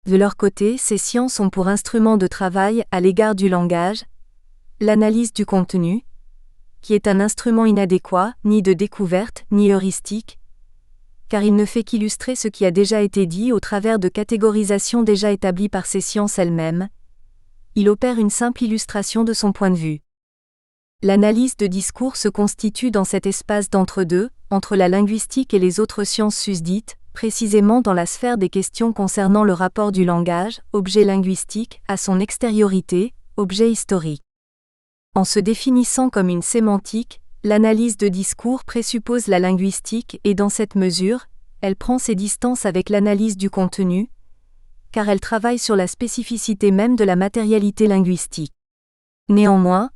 De leur côté, ces sciences ont pour instrument de travail à l'égard du langage, l'analyse du contenu, qui est un instrument inadéquat, ni de découverte, ni heuristique, car il ne fait qu'illustrer ce qui a déjà été dit au travers de catégorisations déjà établies par ces sciences elles-mêmes. Il opère une simple illustration de son point de vue. L'analyse de discours se constitue dans cet espace d'entre-deux, entre la linguistique et les autres sciences susdites, précisément dans la sphère des questions concernant le rapport du langage, objet linguistique, à son extériorité, objet historique. En se définissant comme une sémantique, l'analyse de discours présuppose la linguistique et dans cette mesure, elle prend ses distances avec l'analyse du contenu, car elle travaille sur la spécificité même de la matérialité linguistique. Néanmoins,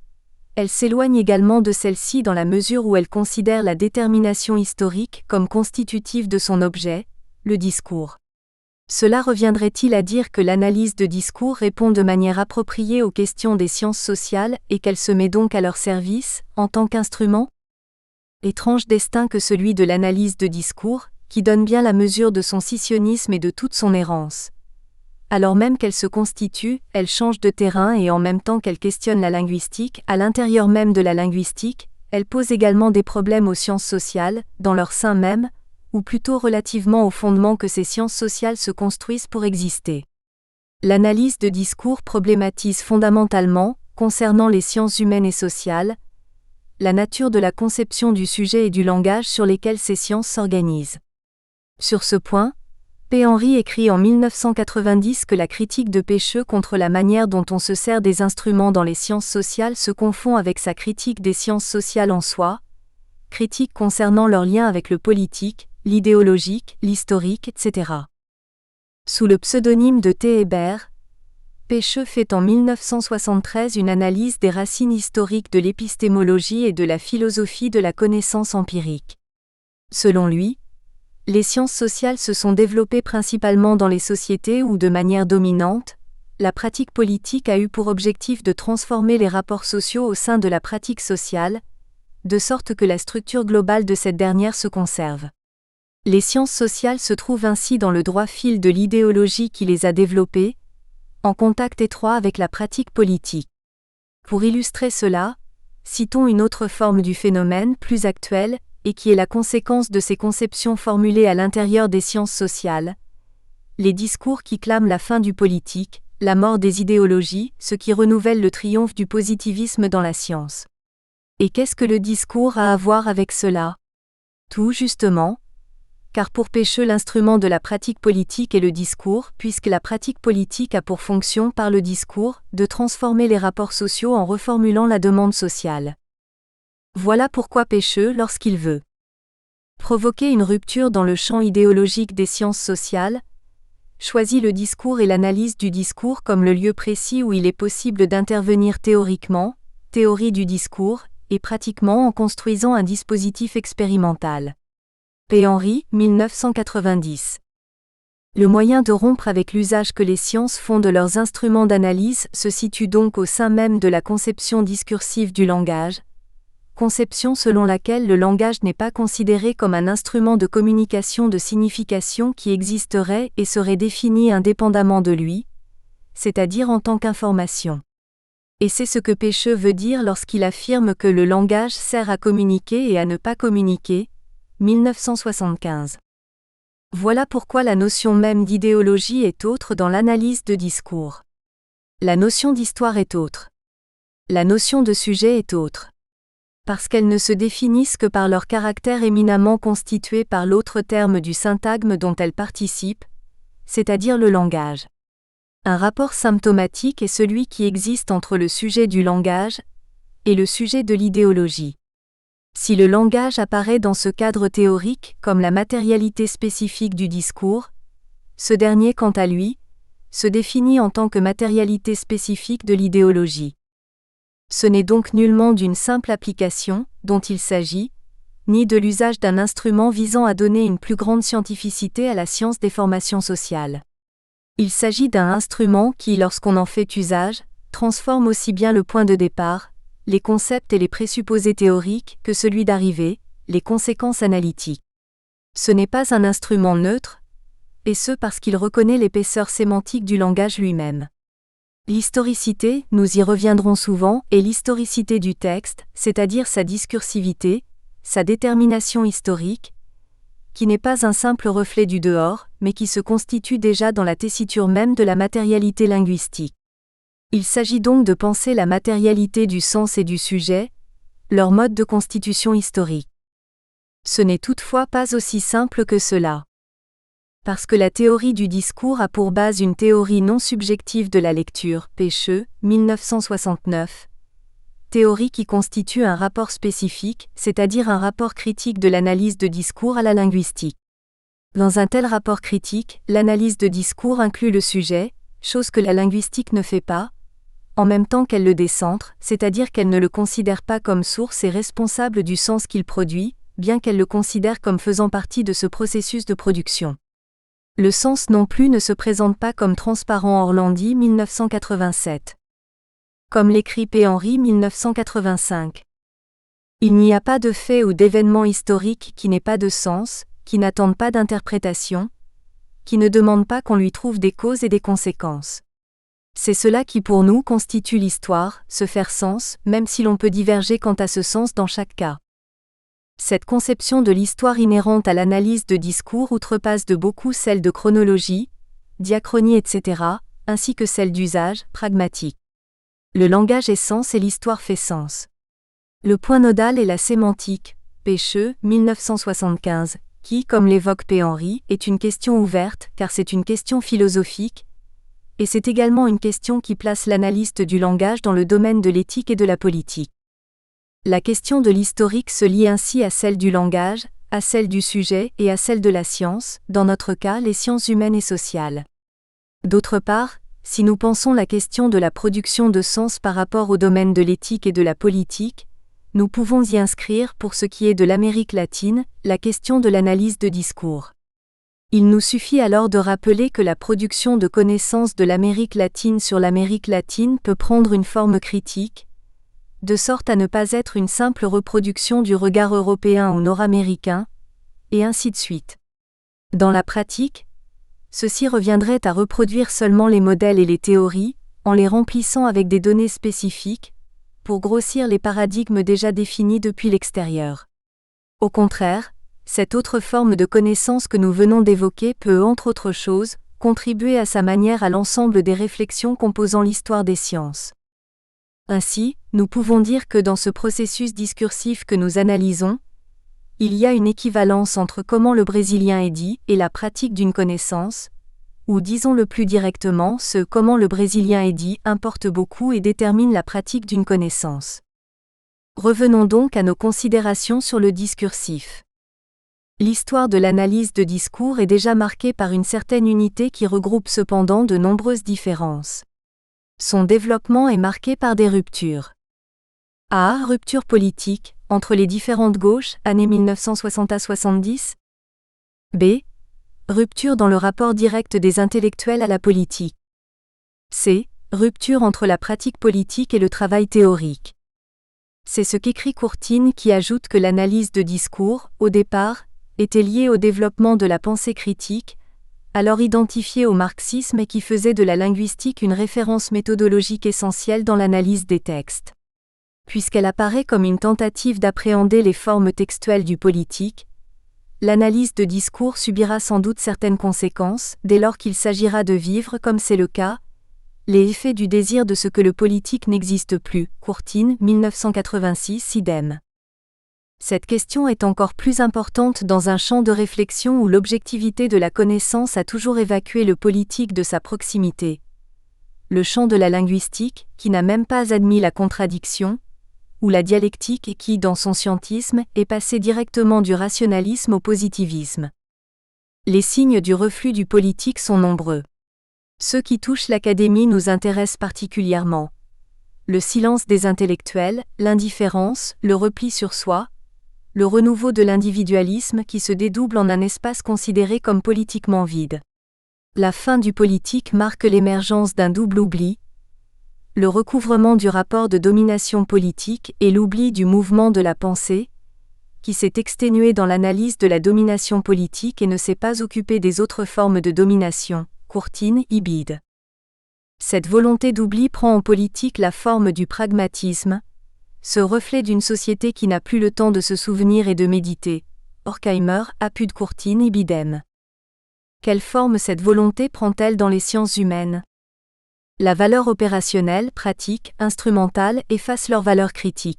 elle s'éloigne également de celle-ci dans la mesure où elle considère la détermination historique comme constitutive de son objet, le discours. Cela reviendrait-il à dire que l'analyse de discours répond de manière appropriée aux questions des sciences sociales et qu'elle se met donc à leur service, en tant qu'instrument ? Étrange destin que celui de l'analyse de discours, qui donne bien la mesure de son scissionnisme et de toute son errance. Alors même qu'elle se constitue, elle change de terrain et en même temps qu'elle questionne la linguistique, à l'intérieur même de la linguistique, elle pose également des problèmes aux sciences sociales, dans leur sein même, ou plutôt relativement au fondement que ces sciences sociales se construisent pour exister. L'analyse de discours problématise fondamentalement, concernant les sciences humaines et sociales, la nature de la conception du sujet et du langage sur lesquels ces sciences s'organisent. Sur ce point, P. Henry écrit en 1990 que la critique de Pécheux contre la manière dont on se sert des instruments dans les sciences sociales se confond avec sa critique des sciences sociales en soi, critique concernant leur lien avec le politique, l'idéologique, l'historique, etc. Sous le pseudonyme de T. Hébert, Pécheux fait en 1973 une analyse des racines historiques de l'épistémologie et de la philosophie de la connaissance empirique. Selon lui, les sciences sociales se sont développées principalement dans les sociétés où, de manière dominante, la pratique politique a eu pour objectif de transformer les rapports sociaux au sein de la pratique sociale, de sorte que la structure globale de cette dernière se conserve. Les sciences sociales se trouvent ainsi dans le droit fil de l'idéologie qui les a développées, en contact étroit avec la pratique politique. Pour illustrer cela, citons une autre forme du phénomène plus actuelle, et qui est la conséquence de ces conceptions formulées à l'intérieur des sciences sociales, les discours qui clament la fin du politique, la mort des idéologies, ce qui renouvelle le triomphe du positivisme dans la science. Et qu'est-ce que le discours a à voir avec cela? Tout justement, car pour Pécheux l'instrument de la pratique politique est le discours, puisque la pratique politique a pour fonction par le discours, de transformer les rapports sociaux en reformulant la demande sociale. Voilà pourquoi Pécheux, lorsqu'il veut provoquer une rupture dans le champ idéologique des sciences sociales, choisit le discours et l'analyse du discours comme le lieu précis où il est possible d'intervenir théoriquement, théorie du discours, et pratiquement en construisant un dispositif expérimental. P. Henry, 1990. Le moyen de rompre avec l'usage que les sciences font de leurs instruments d'analyse se situe donc au sein même de la conception discursive du langage, conception selon laquelle le langage n'est pas considéré comme un instrument de communication de signification qui existerait et serait défini indépendamment de lui, c'est-à-dire en tant qu'information. Et c'est ce que Pécheux veut dire lorsqu'il affirme que le langage sert à communiquer et à ne pas communiquer, 1975. Voilà pourquoi la notion même d'idéologie est autre dans l'analyse de discours. La notion d'histoire est autre. La notion de sujet est autre. Parce qu'elles ne se définissent que par leur caractère éminemment constitué par l'autre terme du syntagme dont elles participent, c'est-à-dire le langage. Un rapport symptomatique est celui qui existe entre le sujet du langage et le sujet de l'idéologie. Si le langage apparaît dans ce cadre théorique comme la matérialité spécifique du discours, ce dernier, quant à lui, se définit en tant que matérialité spécifique de l'idéologie. Ce n'est donc nullement d'une simple application, dont il s'agit, ni de l'usage d'un instrument visant à donner une plus grande scientificité à la science des formations sociales. Il s'agit d'un instrument qui, lorsqu'on en fait usage, transforme aussi bien le point de départ, les concepts et les présupposés théoriques, que celui d'arrivée, les conséquences analytiques. Ce n'est pas un instrument neutre, et ce parce qu'il reconnaît l'épaisseur sémantique du langage lui-même. L'historicité, nous y reviendrons souvent, est l'historicité du texte, c'est-à-dire sa discursivité, sa détermination historique, qui n'est pas un simple reflet du dehors, mais qui se constitue déjà dans la tessiture même de la matérialité linguistique. Il s'agit donc de penser la matérialité du sens et du sujet, leur mode de constitution historique. Ce n'est toutefois pas aussi simple que cela. Parce que la théorie du discours a pour base une théorie non subjective de la lecture, Pécheux, 1969. Théorie qui constitue un rapport spécifique, c'est-à-dire un rapport critique de l'analyse de discours à la linguistique. Dans un tel rapport critique, l'analyse de discours inclut le sujet, chose que la linguistique ne fait pas, en même temps qu'elle le décentre, c'est-à-dire qu'elle ne le considère pas comme source et responsable du sens qu'il produit, bien qu'elle le considère comme faisant partie de ce processus de production. Le sens non plus ne se présente pas comme transparent. Orlandi, 1987. Comme l'écrit P. Henry, 1985. Il n'y a pas de fait ou d'événement historique qui n'ait pas de sens, qui n'attende pas d'interprétation, qui ne demande pas qu'on lui trouve des causes et des conséquences. C'est cela qui pour nous constitue l'histoire, se faire sens, même si l'on peut diverger quant à ce sens dans chaque cas. Cette conception de l'histoire inhérente à l'analyse de discours outrepasse de beaucoup celle de chronologie, diachronie etc., ainsi que celle d'usage, pragmatique. Le langage est sens et l'histoire fait sens. Le point nodal est la sémantique, Pecheux, 1975, qui, comme l'évoque P. Henry, est une question ouverte, car c'est une question philosophique, et c'est également une question qui place l'analyste du langage dans le domaine de l'éthique et de la politique. La question de l'historique se lie ainsi à celle du langage, à celle du sujet et à celle de la science, dans notre cas les sciences humaines et sociales. D'autre part, si nous pensons la question de la production de sens par rapport au domaine de l'éthique et de la politique, nous pouvons y inscrire, pour ce qui est de l'Amérique latine, la question de l'analyse de discours. Il nous suffit alors de rappeler que la production de connaissances de l'Amérique latine sur l'Amérique latine peut prendre une forme critique, de sorte à ne pas être une simple reproduction du regard européen ou nord-américain, et ainsi de suite. Dans la pratique, ceci reviendrait à reproduire seulement les modèles et les théories, en les remplissant avec des données spécifiques, pour grossir les paradigmes déjà définis depuis l'extérieur. Au contraire, cette autre forme de connaissance que nous venons d'évoquer peut, entre autres choses, contribuer à sa manière à l'ensemble des réflexions composant l'histoire des sciences. Ainsi, nous pouvons dire que dans ce processus discursif que nous analysons, il y a une équivalence entre comment le brésilien est dit et la pratique d'une connaissance, ou disons-le plus directement, ce comment le brésilien est dit importe beaucoup et détermine la pratique d'une connaissance. Revenons donc à nos considérations sur le discursif. L'histoire de l'analyse de discours est déjà marquée par une certaine unité qui regroupe cependant de nombreuses différences. Son développement est marqué par des ruptures. A. Rupture politique, entre les différentes gauches, années 1960 à 70. B. Rupture dans le rapport direct des intellectuels à la politique. C. Rupture entre la pratique politique et le travail théorique. C'est ce qu'écrit Courtine qui ajoute que l'analyse de discours, au départ, était liée au développement de la pensée critique, alors identifiée au marxisme et qui faisait de la linguistique une référence méthodologique essentielle dans l'analyse des textes. Puisqu'elle apparaît comme une tentative d'appréhender les formes textuelles du politique, l'analyse de discours subira sans doute certaines conséquences, dès lors qu'il s'agira de vivre, comme c'est le cas, les effets du désir de ce que le politique n'existe plus, Courtine, 1986, idem. Cette question est encore plus importante dans un champ de réflexion où l'objectivité de la connaissance a toujours évacué le politique de sa proximité. Le champ de la linguistique, qui n'a même pas admis la contradiction, ou la dialectique qui, dans son scientisme, est passé directement du rationalisme au positivisme. Les signes du reflux du politique sont nombreux. Ceux qui touchent l'académie nous intéressent particulièrement. Le silence des intellectuels, l'indifférence, le repli sur soi, le renouveau de l'individualisme qui se dédouble en un espace considéré comme politiquement vide. La fin du politique marque l'émergence d'un double oubli, le recouvrement du rapport de domination politique et l'oubli du mouvement de la pensée, qui s'est exténué dans l'analyse de la domination politique et ne s'est pas occupé des autres formes de domination, Courtine, Ibid. Cette volonté d'oubli prend en politique la forme du pragmatisme, ce reflet d'une société qui n'a plus le temps de se souvenir et de méditer, Horkheimer, Apud Courtine, Ibidem. Quelle forme cette volonté prend-elle dans les sciences humaines ? La valeur opérationnelle, pratique, instrumentale efface leur valeur critique.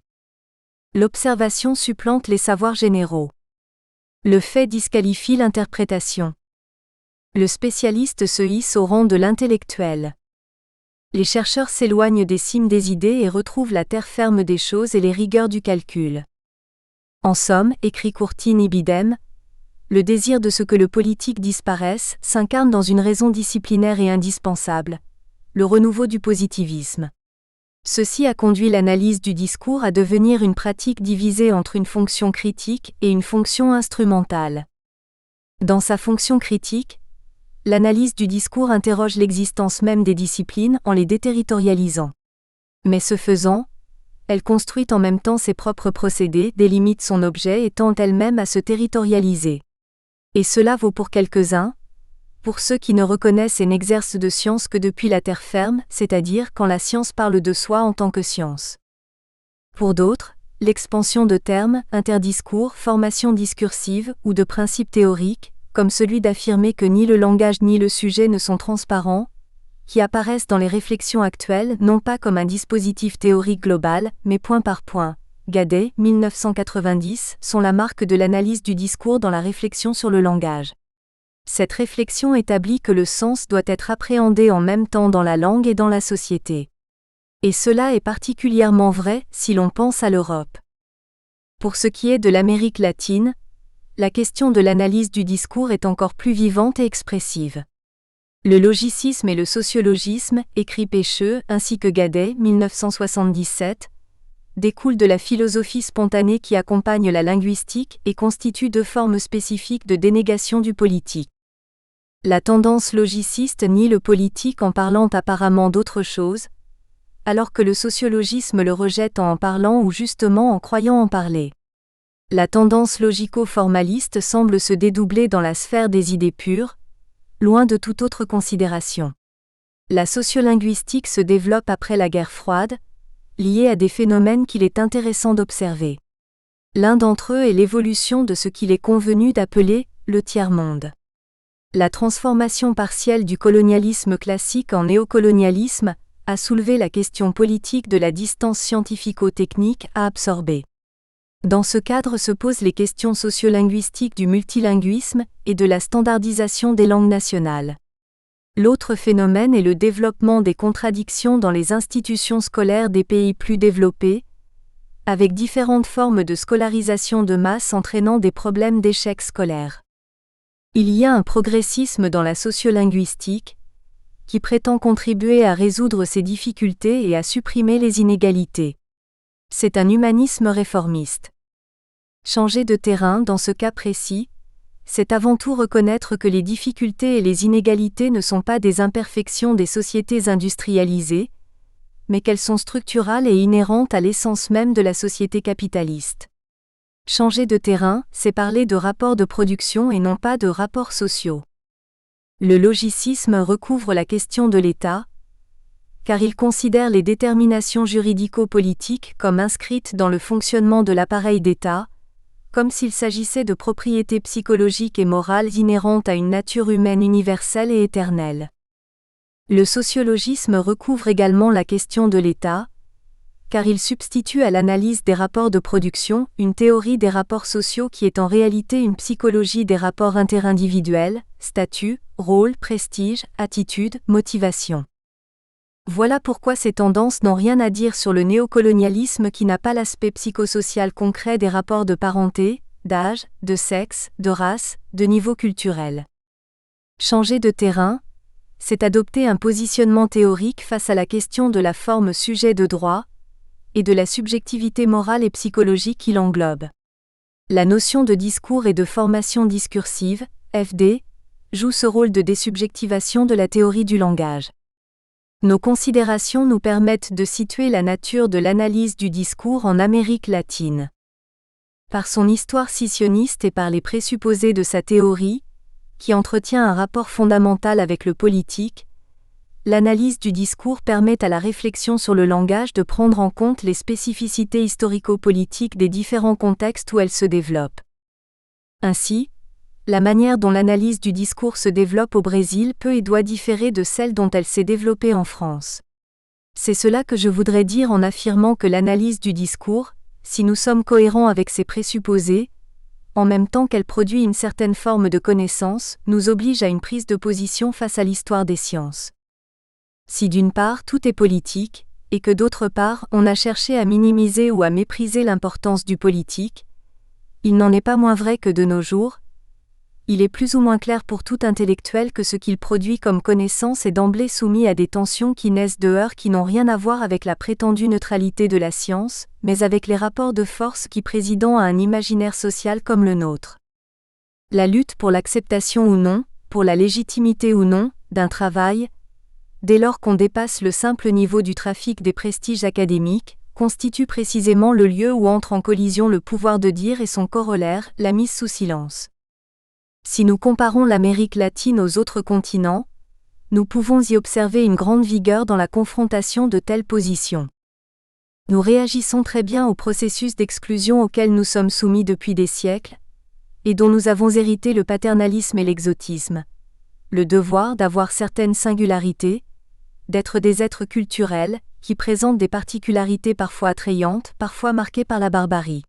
L'observation supplante les savoirs généraux. Le fait disqualifie l'interprétation. Le spécialiste se hisse au rang de l'intellectuel. Les chercheurs s'éloignent des cimes des idées et retrouvent la terre ferme des choses et les rigueurs du calcul. En somme, écrit Courtine Ibidem, le désir de ce que le politique disparaisse s'incarne dans une raison disciplinaire et indispensable, le renouveau du positivisme. Ceci a conduit l'analyse du discours à devenir une pratique divisée entre une fonction critique et une fonction instrumentale. Dans sa fonction critique, l'analyse du discours interroge l'existence même des disciplines en les déterritorialisant. Mais ce faisant, elle construit en même temps ses propres procédés, délimite son objet et tend elle-même à se territorialiser. Et cela vaut pour quelques-uns, Pour ceux qui ne reconnaissent et n'exercent de science que depuis la terre ferme, c'est-à-dire quand la science parle de soi en tant que science. Pour d'autres, l'expansion de termes, interdiscours, formation discursive ou de principes théoriques, comme celui d'affirmer que ni le langage ni le sujet ne sont transparents, qui apparaissent dans les réflexions actuelles non pas comme un dispositif théorique global, mais point par point. Gadet, 1990, sont la marque de l'analyse du discours dans la réflexion sur le langage. Cette réflexion établit que le sens doit être appréhendé en même temps dans la langue et dans la société. Et cela est particulièrement vrai si l'on pense à l'Europe. Pour ce qui est de l'Amérique latine, la question de l'analyse du discours est encore plus vivante et expressive. Le logicisme et le sociologisme, écrit Pecheux, ainsi que Gadet, 1977, découlent de la philosophie spontanée qui accompagne la linguistique et constituent deux formes spécifiques de dénégation du politique. La tendance logiciste nie le politique en parlant apparemment d'autre chose, alors que le sociologisme le rejette en parlant ou justement en croyant en parler. La tendance logico-formaliste semble se dédoubler dans la sphère des idées pures, loin de toute autre considération. La sociolinguistique se développe après la guerre froide, liée à des phénomènes qu'il est intéressant d'observer. L'un d'entre eux est l'évolution de ce qu'il est convenu d'appeler le tiers-monde. La transformation partielle du colonialisme classique en néocolonialisme a soulevé la question politique de la distance scientifico-technique à absorber. Dans ce cadre se posent les questions sociolinguistiques du multilinguisme et de la standardisation des langues nationales. L'autre phénomène est le développement des contradictions dans les institutions scolaires des pays plus développés, avec différentes formes de scolarisation de masse entraînant des problèmes d'échec scolaire. Il y a un progressisme dans la sociolinguistique, qui prétend contribuer à résoudre ces difficultés et à supprimer les inégalités. C'est un humanisme réformiste. Changer de terrain dans ce cas précis, c'est avant tout reconnaître que les difficultés et les inégalités ne sont pas des imperfections des sociétés industrialisées, mais qu'elles sont structurales et inhérentes à l'essence même de la société capitaliste. Changer de terrain, c'est parler de rapports de production et non pas de rapports sociaux. Le logicisme recouvre la question de l'État, car il considère les déterminations juridico-politiques comme inscrites dans le fonctionnement de l'appareil d'État, comme s'il s'agissait de propriétés psychologiques et morales inhérentes à une nature humaine universelle et éternelle. Le sociologisme recouvre également la question de l'État, car il substitue à l'analyse des rapports de production une théorie des rapports sociaux qui est en réalité une psychologie des rapports interindividuels, statut, rôle, prestige, attitude, motivation. Voilà pourquoi ces tendances n'ont rien à dire sur le néocolonialisme qui n'a pas l'aspect psychosocial concret des rapports de parenté, d'âge, de sexe, de race, de niveau culturel. Changer de terrain, c'est adopter un positionnement théorique face à la question de la forme sujet de droit, et de la subjectivité morale et psychologique qui l'englobe. La notion de discours et de formation discursive, FD, joue ce rôle de désubjectivation de la théorie du langage. Nos considérations nous permettent de situer la nature de l'analyse du discours en Amérique latine. Par son histoire scissioniste et par les présupposés de sa théorie, qui entretient un rapport fondamental avec le politique, l'analyse du discours permet à la réflexion sur le langage de prendre en compte les spécificités historico-politiques des différents contextes où elle se développe. Ainsi, la manière dont l'analyse du discours se développe au Brésil peut et doit différer de celle dont elle s'est développée en France. C'est cela que je voudrais dire en affirmant que l'analyse du discours, si nous sommes cohérents avec ses présupposés, en même temps qu'elle produit une certaine forme de connaissance, nous oblige à une prise de position face à l'histoire des sciences. Si d'une part tout est politique, et que d'autre part on a cherché à minimiser ou à mépriser l'importance du politique, il n'en est pas moins vrai que de nos jours, il est plus ou moins clair pour tout intellectuel que ce qu'il produit comme connaissance est d'emblée soumis à des tensions qui naissent de heurts qui n'ont rien à voir avec la prétendue neutralité de la science, mais avec les rapports de force qui président à un imaginaire social comme le nôtre. La lutte pour l'acceptation ou non, pour la légitimité ou non, d'un travail, dès lors qu'on dépasse le simple niveau du trafic des prestiges académiques, constitue précisément le lieu où entre en collision le pouvoir de dire et son corollaire, la mise sous silence. Si nous comparons l'Amérique latine aux autres continents, nous pouvons y observer une grande vigueur dans la confrontation de telles positions. Nous réagissons très bien au processus d'exclusion auquel nous sommes soumis depuis des siècles, et dont nous avons hérité le paternalisme et l'exotisme, le devoir d'avoir certaines singularités, d'être des êtres culturels, qui présentent des particularités parfois attrayantes, parfois marquées par la barbarie.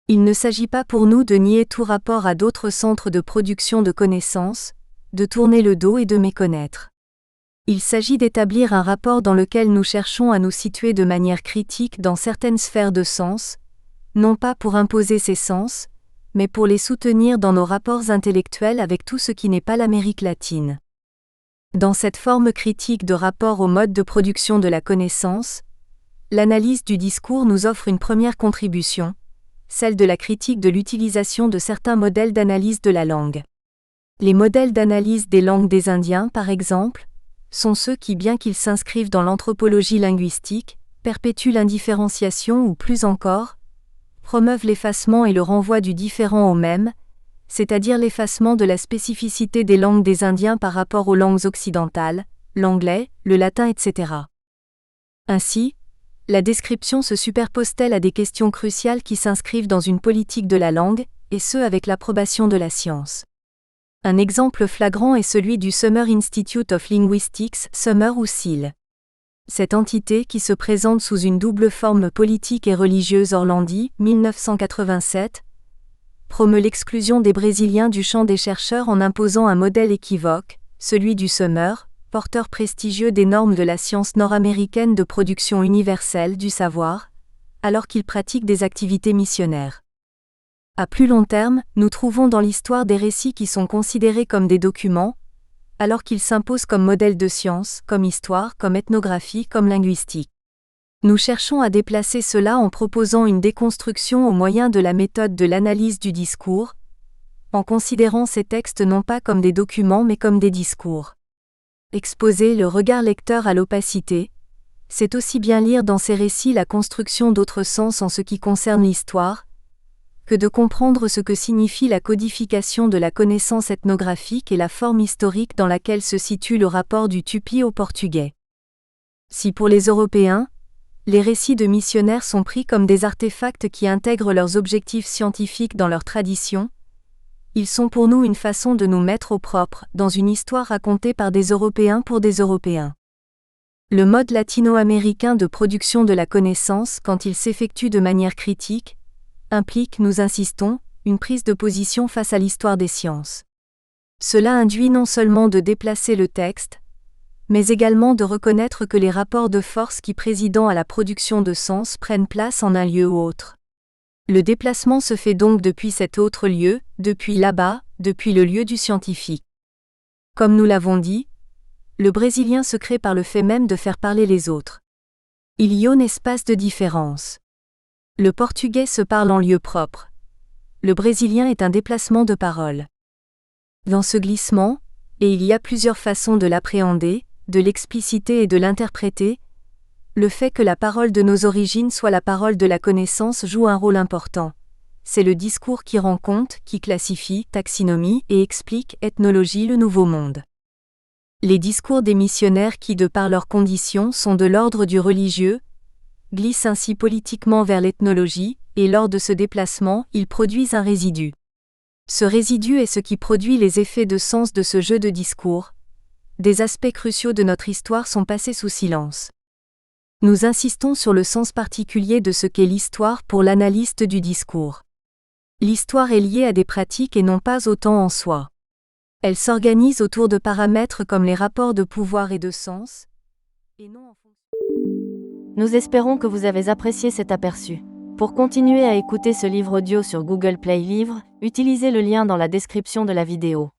Il ne s'agit pas pour nous de nier tout rapport à d'autres centres de production de connaissances, de tourner le dos et de méconnaître. Il s'agit d'établir un rapport dans lequel nous cherchons à nous situer de manière critique dans certaines sphères de sens, non pas pour imposer ces sens, mais pour les soutenir dans nos rapports intellectuels avec tout ce qui n'est pas l'Amérique latine. Dans cette forme critique de rapport au mode de production de la connaissance, l'analyse du discours nous offre une première contribution, celle de la critique de l'utilisation de certains modèles d'analyse de la langue. Les modèles d'analyse des langues des Indiens, par exemple, sont ceux qui, bien qu'ils s'inscrivent dans l'anthropologie linguistique, perpétuent l'indifférenciation ou plus encore, promeuvent l'effacement et le renvoi du différent au même, c'est-à-dire l'effacement de la spécificité des langues des Indiens par rapport aux langues occidentales, l'anglais, le latin, etc. Ainsi, la description se superpose-t-elle à des questions cruciales qui s'inscrivent dans une politique de la langue, et ce avec l'approbation de la science. Un exemple flagrant est celui du Summer Institute of Linguistics, Summer ou SIL. Cette entité qui se présente sous une double forme politique et religieuse Orlandi, 1987, promeut l'exclusion des Brésiliens du champ des chercheurs en imposant un modèle équivoque, celui du Summer, porteur prestigieux des normes de la science nord-américaine de production universelle du savoir, alors qu'il pratique des activités missionnaires. À plus long terme, nous trouvons dans l'histoire des récits qui sont considérés comme des documents, alors qu'ils s'imposent comme modèles de science, comme histoire, comme ethnographie, comme linguistique. Nous cherchons à déplacer cela en proposant une déconstruction au moyen de la méthode de l'analyse du discours, en considérant ces textes non pas comme des documents mais comme des discours. Exposer le regard lecteur à l'opacité, c'est aussi bien lire dans ces récits la construction d'autres sens en ce qui concerne l'histoire, que de comprendre ce que signifie la codification de la connaissance ethnographique et la forme historique dans laquelle se situe le rapport du tupi au portugais. Si pour les Européens, les récits de missionnaires sont pris comme des artefacts qui intègrent leurs objectifs scientifiques dans leur tradition, ils sont pour nous une façon de nous mettre au propre dans une histoire racontée par des Européens pour des Européens. Le mode latino-américain de production de la connaissance, quand il s'effectue de manière critique, implique, nous insistons, une prise de position face à l'histoire des sciences. Cela induit non seulement de déplacer le texte, mais également de reconnaître que les rapports de force qui président à la production de sens prennent place en un lieu ou autre. Le déplacement se fait donc depuis cet autre lieu, depuis là-bas, depuis le lieu du scientifique. Comme nous l'avons dit, le brésilien se crée par le fait même de faire parler les autres. Il y a un espace de différence. Le portugais se parle en lieu propre. Le brésilien est un déplacement de parole. Dans ce glissement, et il y a plusieurs façons de l'appréhender, de l'expliciter et de l'interpréter, le fait que la parole de nos origines soit la parole de la connaissance joue un rôle important. C'est le discours qui rend compte, qui classifie, taxinomie et explique, ethnologie, le nouveau monde. Les discours des missionnaires qui, de par leurs conditions, sont de l'ordre du religieux, glissent ainsi politiquement vers l'ethnologie, et lors de ce déplacement, ils produisent un résidu. Ce résidu est ce qui produit les effets de sens de ce jeu de discours. Des aspects cruciaux de notre histoire sont passés sous silence. Nous insistons sur le sens particulier de ce qu'est l'histoire pour l'analyste du discours. L'histoire est liée à des pratiques et non pas au temps en soi. Elle s'organise autour de paramètres comme les rapports de pouvoir et de sens, et non en fonction. Nous espérons que vous avez apprécié cet aperçu. Pour continuer à écouter ce livre audio sur Google Play Livres, utilisez le lien dans la description de la vidéo.